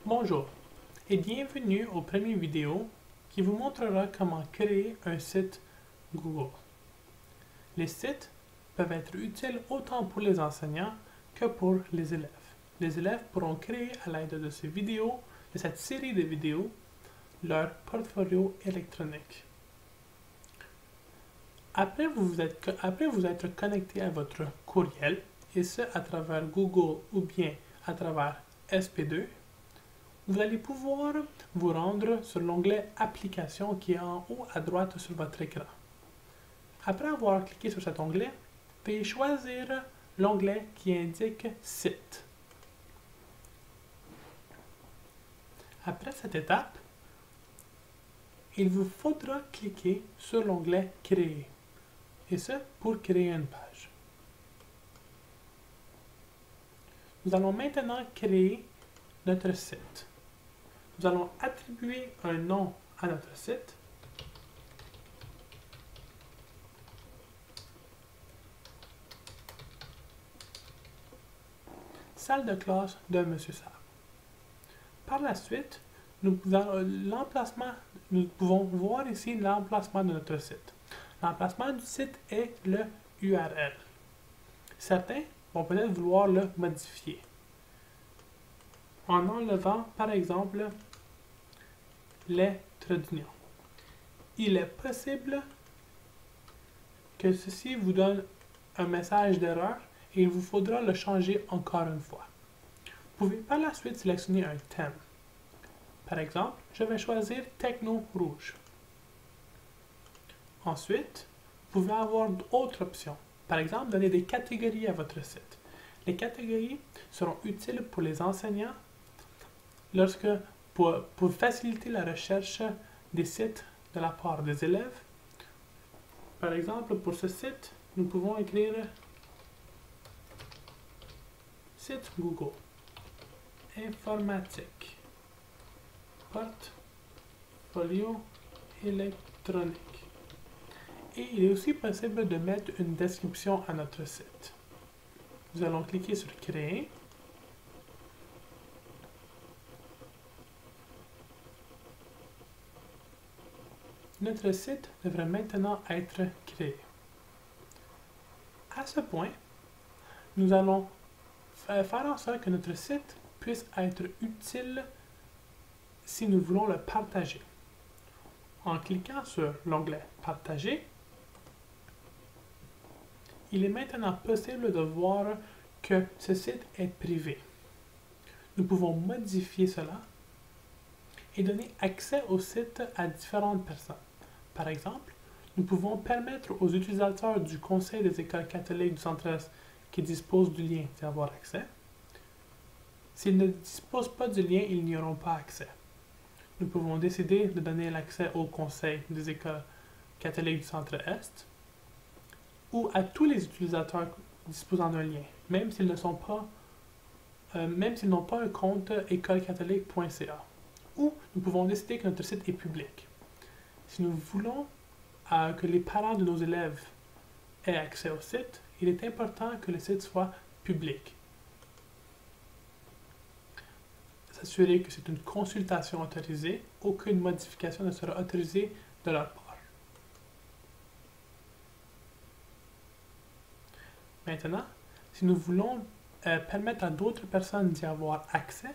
Bonjour et bienvenue au premier vidéo qui vous montrera comment créer un site Google. Les sites peuvent être utiles autant pour les enseignants que pour les élèves. Les élèves pourront créer à l'aide de ces vidéos, de cette série de vidéos, leur portfolio électronique. Après vous être connecté à votre courriel, et ce à travers Google ou bien à travers SP2, vous allez pouvoir vous rendre sur l'onglet Applications qui est en haut à droite sur votre écran. Après avoir cliqué sur cet onglet, veuillez choisir l'onglet qui indique Site. Après cette étape, il vous faudra cliquer sur l'onglet Créer, et ce pour créer une page. Nous allons maintenant créer notre site. Nous allons attribuer un nom à notre site. Salle de classe de M. Sarr. Par la suite, nous pouvons voir ici l'emplacement de notre site. L'emplacement du site est le URL. Certains vont peut-être vouloir le modifier en enlevant, par exemple, les traits d'union. Il est possible que ceci vous donne un message d'erreur et il vous faudra le changer encore une fois. Vous pouvez par la suite sélectionner un thème. Par exemple, je vais choisir Techno Rouge. Ensuite, vous pouvez avoir d'autres options. Par exemple, donner des catégories à votre site. Les catégories seront utiles pour les enseignants pour faciliter la recherche des sites de la part des élèves. Par exemple, pour ce site, nous pouvons écrire site Google, informatique, portfolio électronique. Et il est aussi possible de mettre une description à notre site. Nous allons cliquer sur Créer. Notre site devrait maintenant être créé. À ce point, nous allons faire en sorte que notre site puisse être utile si nous voulons le partager. En cliquant sur l'onglet Partager, il est maintenant possible de voir que ce site est privé. Nous pouvons modifier cela et donner accès au site à différentes personnes. Par exemple, nous pouvons permettre aux utilisateurs du Conseil des écoles catholiques du Centre-Est qui disposent du lien d'y avoir accès. S'ils ne disposent pas du lien, ils n'y auront pas accès. Nous pouvons décider de donner l'accès au Conseil des écoles catholiques du Centre-Est ou à tous les utilisateurs disposant d'un lien, même s'ils n'ont pas un compte écolecatholique.ca. Ou nous pouvons décider que notre site est public. Si nous voulons que les parents de nos élèves aient accès au site, il est important que le site soit public. S'assurer que c'est une consultation autorisée, aucune modification ne sera autorisée de leur part. Maintenant, si nous voulons permettre à d'autres personnes d'y avoir accès,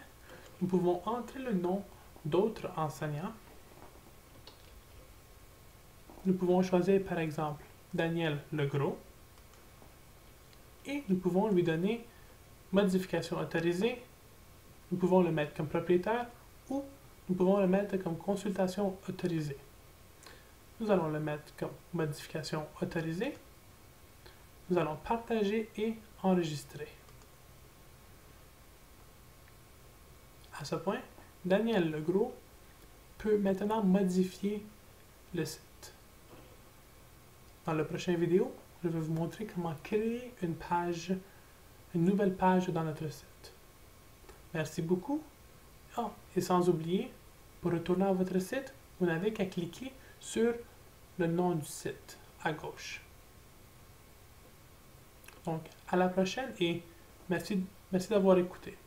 nous pouvons entrer le nom d'autres enseignants. Nous pouvons choisir par exemple Daniel Legros et nous pouvons lui donner modification autorisée. Nous pouvons le mettre comme propriétaire ou nous pouvons le mettre comme consultation autorisée. Nous allons le mettre comme modification autorisée. Nous allons partager et enregistrer. À ce point, Daniel Legros peut maintenant modifier le site. Dans la prochaine vidéo, je vais vous montrer comment créer une nouvelle page dans notre site. Merci beaucoup. Et sans oublier, pour retourner à votre site, vous n'avez qu'à cliquer sur le nom du site à gauche. Donc, à la prochaine et merci d'avoir écouté.